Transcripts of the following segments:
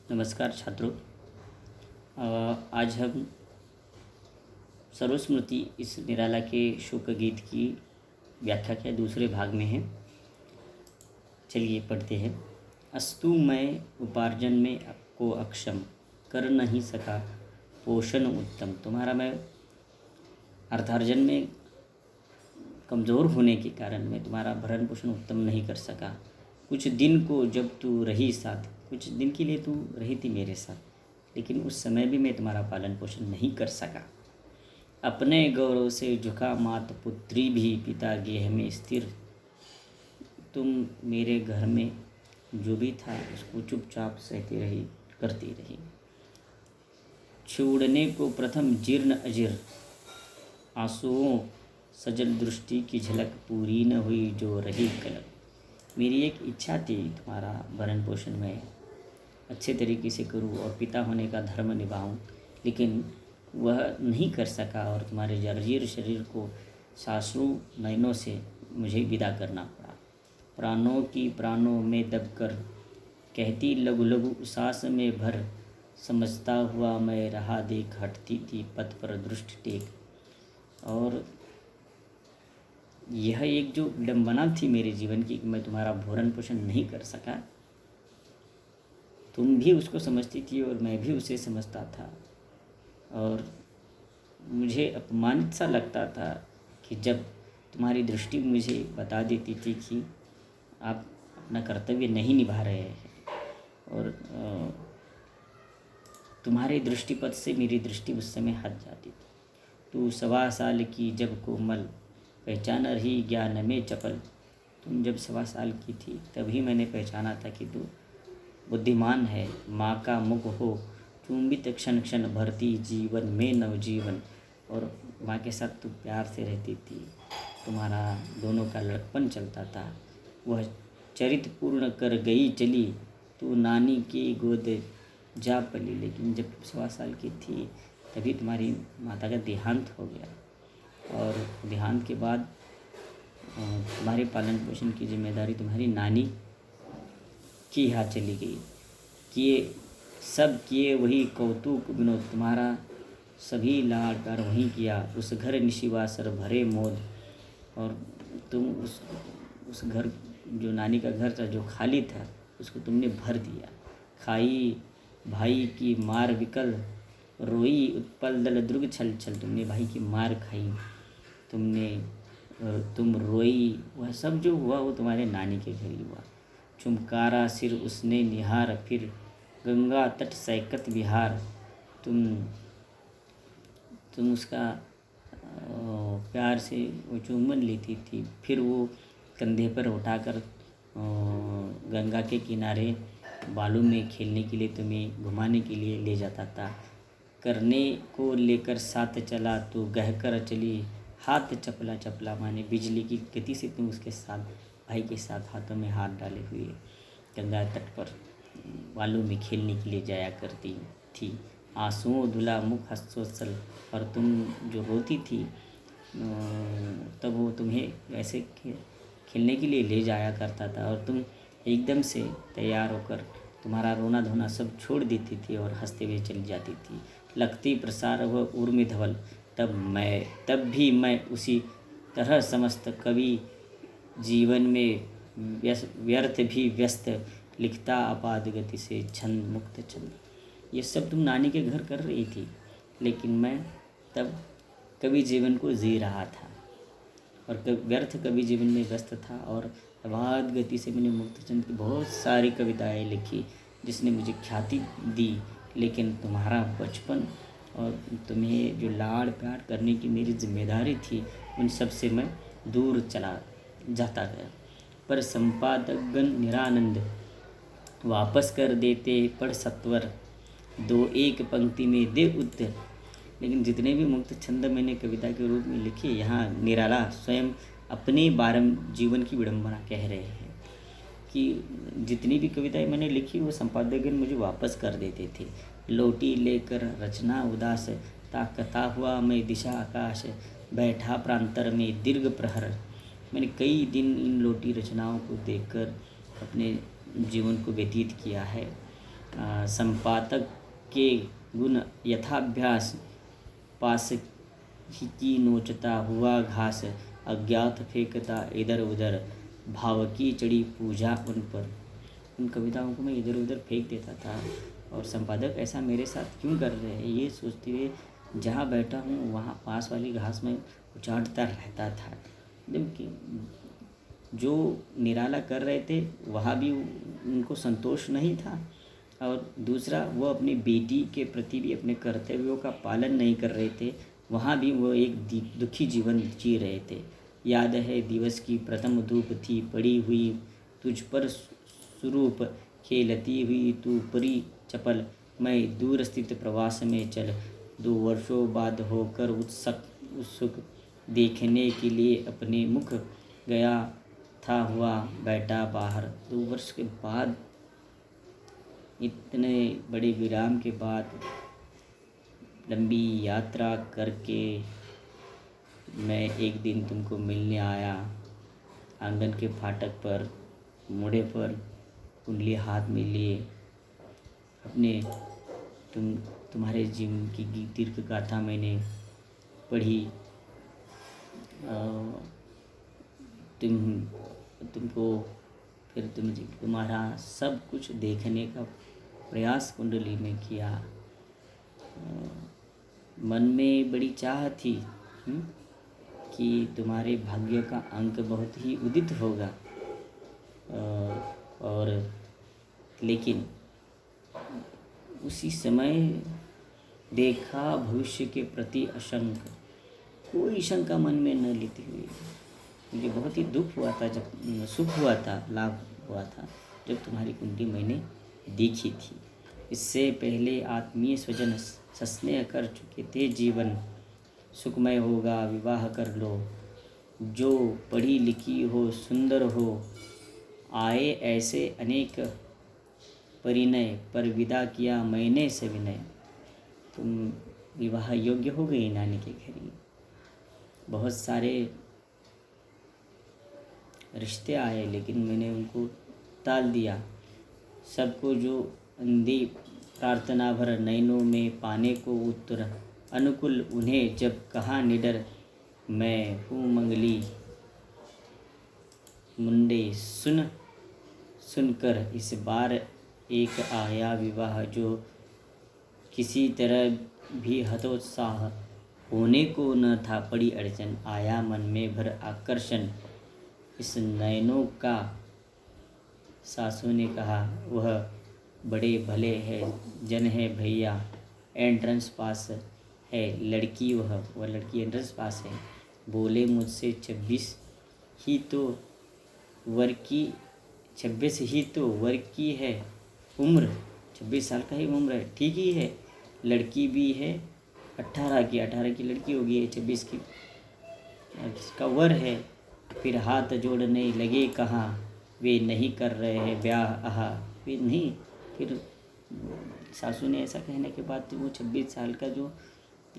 नमस्कार छात्रों। आज हम सर्वस्मृति इस निराला के शोक गीत की व्याख्या के दूसरे भाग में हैं। चलिए पढ़ते हैं। अस्तु मैं उपार्जन में को अक्षम, कर नहीं सका पोषण उत्तम। तुम्हारा मैं अर्थार्जन में कमज़ोर होने के कारण मैं तुम्हारा भरण पोषण उत्तम नहीं कर सका। कुछ दिन को जब तू रही साथ, कुछ दिन के लिए तू रही थी मेरे साथ, लेकिन उस समय भी मैं तुम्हारा पालन पोषण नहीं कर सका। अपने गौरव से झुका मात पुत्री भी पिता गेह में स्थिर। तुम मेरे घर में जो भी था उसको चुपचाप सहती रही, करती रही। छोड़ने को प्रथम जीर्ण अजीर, आंसुओं सजल दृष्टि की झलक पूरी न हुई जो रही कलक। मेरी एक इच्छा थी तुम्हारा भरण पोषण में अच्छे तरीके से करूं और पिता होने का धर्म निभाऊं, लेकिन वह नहीं कर सका और तुम्हारे जर्जीर शरीर को सासू नयनों से मुझे विदा करना पड़ा। प्राणों की प्राणों में दबकर कहती लघु लघु सांस में भर, समझता हुआ मैं रहा देख हटती थी पथ पर दृष्टि टेक। और यह एक जो विडंबना थी मेरे जीवन की कि मैं तुम्हारा भरण पोषण नहीं कर सका। तुम भी उसको समझती थी और मैं भी उसे समझता था, और मुझे अपमानित सा लगता था कि जब तुम्हारी दृष्टि मुझे बता देती थी कि आप अपना कर्तव्य नहीं निभा रहे हैं। और तुम्हारे दृष्टिपथ से मेरी दृष्टि उस समय हट जाती थी। तू 1.25 साल की जब कोमल, पहचान रही ज्ञान में चपल। तुम जब 1.25 साल की थी तभी मैंने पहचाना था कि तू बुद्धिमान है। माँ का मुख हो चुंबित क्षण क्षण भरती जीवन में नवजीवन। और माँ के साथ तू प्यार से रहती थी, तुम्हारा दोनों का लड़कपन चलता था। वह चरित पूर्ण कर गई चली, तू नानी की गोद जा पली। लेकिन जब 1.25 साल की थी तभी तुम्हारी माता का देहांत हो गया, और देहांत के बाद तुम्हारे पालन पोषण की जिम्मेदारी तुम्हारी नानी की हाथ चली गई। किए वही कौतुक विनोद, तुम्हारा सभी लाड प्यार वहीं किया। उस घर निशिवासर भरे मोद, और तुम उस घर, जो नानी का घर था जो खाली था, उसको तुमने भर दिया। खाई भाई की मार विकल, रोई उत्पल दल द्रुग छल छल। तुमने भाई की मार खाई, तुम रोई। वह सब जो हुआ वो तुम्हारे नानी के घर ही हुआ। चुमकारा सिर उसने निहार, फिर गंगा तट सैकत विहार। तुम उसका प्यार से वो चुम्बन लेती थी, फिर वो कंधे पर उठाकर गंगा के किनारे बालू में खेलने के लिए, तुम्हें घुमाने के लिए ले जाता था। करने को लेकर साथ चला तो गहकर चली, हाथ चपला चपला, माने बिजली की गति से तुम उसके साथ, भाई के साथ हाथों में हाथ डाले हुए गंगा तट पर बालू में खेलने के लिए जाया करती थी। आंसुओं धुला मुख हंसोत्सल, और तुम जो रोती थी तब वो तुम्हें ऐसे खेलने के लिए ले जाया करता था, और तुम एकदम से तैयार होकर तुम्हारा रोना धोना सब छोड़ देती थी और हंसते हुए चली जाती थी। लगती प्रसार व उर्मि धवल, तब भी मैं उसी तरह समस्त कवि जीवन में व्यर्थ भी व्यस्त, लिखता अपाद गति से छंद मुक्त छंद। ये सब तुम नानी के घर कर रही थी, लेकिन मैं तब कवि जीवन को जी रहा था और व्यर्थ कवि जीवन में व्यस्त था। और अबाध गति से मैंने मुक्तचंद की बहुत सारी कविताएं लिखी जिसने मुझे ख्याति दी, लेकिन तुम्हारा बचपन और तुम्हें जो लाड़ प्यार करने की मेरी जिम्मेदारी थी, उन सब से मैं दूर चला जाता गया। पर संपादकगण निरानंद वापस कर देते पढ़ सत्वर, 2-1 पंक्ति में दे उत्तर। लेकिन जितने भी मुक्त छंद मैंने कविता के रूप में लिखे, यहाँ निराला स्वयं अपने बारम जीवन की विडंबना कह रहे हैं कि जितनी भी कविताएं मैंने लिखी वो संपादकगण मुझे वापस कर देते थे। लौटी लेकर रचना उदास, ताकता हुआ मैं दिशा आकाश, बैठा प्रांतर में दीर्घ प्रहर। मैंने कई दिन इन लौटी रचनाओं को देखकर अपने जीवन को व्यतीत किया है, संपादक के गुण यथाभ्यास, पास खींची नोचता हुआ घास, अज्ञात फेंकता इधर उधर, भाव की चढ़ी पूजा उन पर। उन कविताओं को मैं इधर उधर फेंक देता था और संपादक ऐसा मेरे साथ क्यों कर रहे हैं ये सोचते हुए जहाँ बैठा हूँ वहाँ पास वाली घास में उचाटता रहता था। जबकि जो निराला कर रहे थे वहाँ भी उनको संतोष नहीं था, और दूसरा वो अपनी बेटी के प्रति भी अपने कर्तव्यों का पालन नहीं कर रहे थे, वहाँ भी वो एक दुखी जीवन जी रहे थे। याद है दिवस की प्रथम धूप थी पड़ी हुई तुझ पर स्वरूप, खेलती हुई तू परी चपल, मैं दूर स्थित प्रवास में चल, 2 वर्षों बाद होकर उत्सुक देखने के लिए अपने मुख गया था हुआ बैठा बाहर। 2 वर्ष के बाद, इतने बड़े विराम के बाद, लंबी यात्रा करके मैं एक दिन तुमको मिलने आया। आंगन के फाटक पर मोड़े पर कुंडली हाथ में लिए अपने तुम्हारे जीवन की दीर्घ गाथा मैंने पढ़ी। तुमको फिर तुम्हारा सब कुछ देखने का प्रयास कुंडली में किया। मन में बड़ी चाह थी कि तुम्हारे भाग्य का अंक बहुत ही उदित होगा, और लेकिन उसी समय देखा भविष्य के प्रति आशंका, कोई शंका मन में न लेते हुए। मुझे बहुत ही दुख हुआ था जब सुख हुआ था, लाभ हुआ था जब तुम्हारी कुंडली मैंने देखी थी। इससे पहले आत्मीय स्वजन सस्नेह कर चुके थे। जीवन सुखमय होगा, विवाह कर लो, जो पढ़ी लिखी हो, सुंदर हो। आए ऐसे अनेक परिणय, पर विदा किया मैंने सविनय। तुम विवाह योग्य हो गई नानी के घर ही। बहुत सारे रिश्ते आए लेकिन मैंने उनको टाल दिया। सबको जो अंधी प्रार्थना भर नैनों में पाने को उत्तर अनुकूल, उन्हें जब कहा निडर मैं हूँ मंगली। मुंडे सुनकर इस बार एक आया विवाह, जो किसी तरह भी हतोत्साह होने को न था पड़ी अड़चन। आया मन में भर आकर्षण इस नयनों का, सासू ने कहा वह बड़े भले है जन है भैया, एंट्रेंस पास है लड़की, वह लड़की एंट्रेंस पास है। बोले मुझसे 26 ही तो वर की है उम्र, 26 साल का ही उम्र है, ठीक ही है। लड़की भी है 18 की लड़की होगी, 26 की इसका वर है। फिर हाथ जोड़ने लगे कहाँ, वे नहीं कर रहे हैं ब्याह आहा, वे नहीं। फिर सासू ने ऐसा कहने के बाद वो 26 साल का जो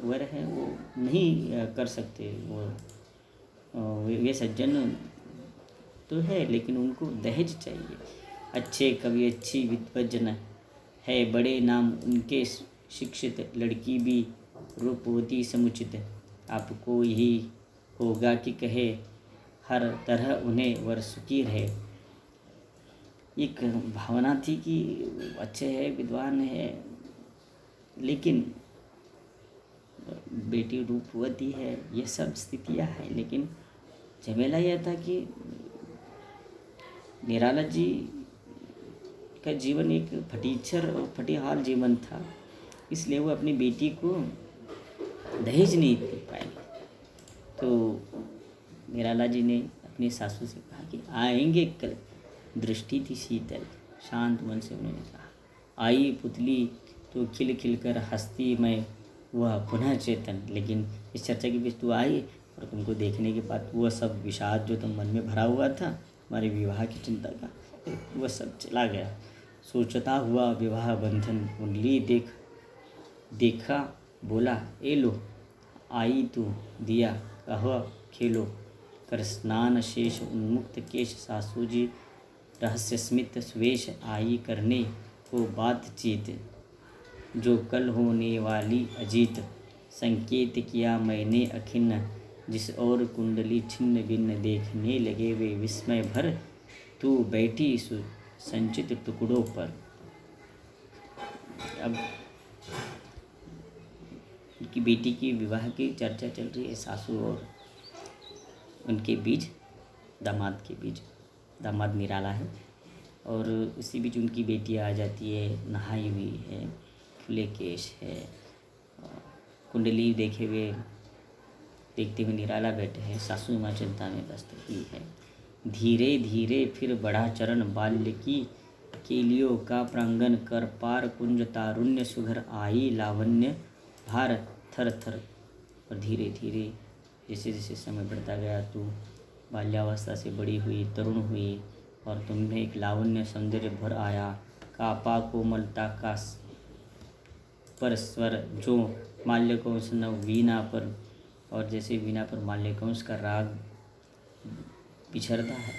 वर है वो नहीं कर सकते। वे सज्जन तो है लेकिन उनको दहेज चाहिए। अच्छे कवि अच्छी विद्वजन है, बड़े नाम उनके शिक्षित, लड़की भी रूपवती समुचित। आपको ही होगा कि कहे हर तरह उन्हें वर सुखी रहे। एक भावना थी कि अच्छे है, विद्वान है, लेकिन बेटी रूपवती है, ये सब स्थितियाँ हैं। लेकिन झमेला यह था कि निराला जी का जीवन एक फटीचर और फटीहाल जीवन था, इसलिए वो अपनी बेटी को दहेज नहीं दे पाए। तो निराला जी ने अपनी सासू से कहा कि आएंगे कल। दृष्टि थी शीतल, शांत मन से उन्होंने कहा। आई पुतली तो खिल खिल कर हंसती, मैं वह पुनः चेतन। लेकिन इस चर्चा के बीच तू आई और तुमको देखने के बाद वह सब विषाद जो तुम मन में भरा हुआ था हमारे विवाह की चिंता का, वह सब चला गया। सोचता हुआ विवाह बंधन कुंडली देखा, बोला ए लो आई तू दिया कहो खेलो। कर स्नान शेष उन्मुक्त केश, सासू जी रहस्य स्मित स्वेश, आई करने को बातचीत, जो कल होने वाली अजीत। संकेत किया मैंने अखिन्न, जिस और कुंडली छिन्न भिन्न। देखने लगे वे विस्मय भर, तू बैठी संचित टुकड़ों पर। अब उनकी बेटी की विवाह की चर्चा चल रही है, सासू और उनके बीच, दामाद के बीच। दामाद निराला है और उसी बीच उनकी बेटी आ जाती है, नहाई हुई है, खुले केश है, कुंडली देखते हुए निराला बैठे हैं। सासू माँ चिंता में व्यस्त हुई है। धीरे धीरे फिर बढ़ा चरण, बाल्य की केलियों का प्रांगण। कर पार कुंज तारुण्य, सुघर आई लावण्य भार थर थर। और धीरे धीरे जैसे जैसे समय बढ़ता गया, तू बाल्यावस्था से बड़ी हुई, तरुण हुई, और तुम्हें एक लावण्य सौंदर्य भर आया। कापा कोमलता का पर स्वर, जो माल्यकंस न वीणा पर। और जैसे वीणा पर माल्यकंस का राग पिछड़ता है,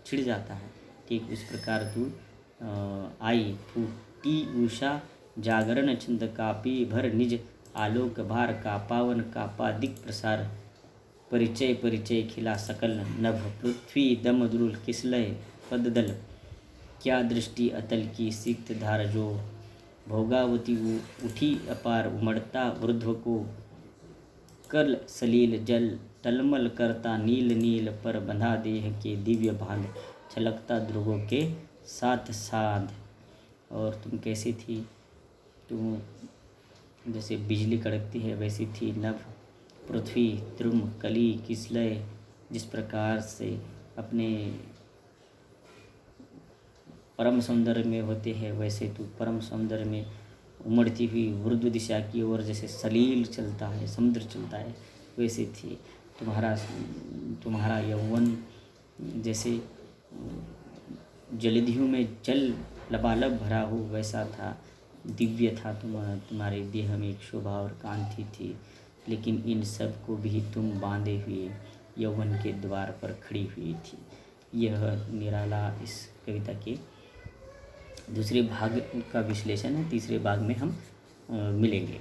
छिड़ जाता है, ठीक उस प्रकार तू आई। फूटी उषा जागरण छंद, कापी भर निज आलोक भार। का पावन का पादिक प्रसार, परिचय परिचय खिला सकल नभ। पृथ्वी दम द्रुल किसलय पददल, क्या दृष्टि अतल की सिक्त धार। जो भोगावती उठी अपार, उमड़ता वृद्ध को कल सलील जल। टलमल करता नील नील पर, बंधा देह के दिव्य बांध। छलकता ध्रुवों के साथ साध। और तुम कैसी थी? तुम जैसे बिजली कड़कती है वैसी थी नभ। पृथ्वी द्रुम कली किसलय, जिस प्रकार से अपने परम सौंदर्य में होते हैं, वैसे तू परम सौंदर्य में उमड़ती हुई वृद्ध दिशा की ओर जैसे सलील चलता है, समुद्र चलता है, वैसे थी। तुम्हारा यौवन जैसे जलधियों में जल लबालब भरा हो वैसा था, दिव्य था। तुम्हारे देह में एक शोभा और कांति थी। लेकिन इन सब को भी तुम बांधे हुए यौवन के द्वार पर खड़ी हुई थी। यह निराला इस कविता के दूसरे भाग का विश्लेषण है। तीसरे भाग में हम मिलेंगे।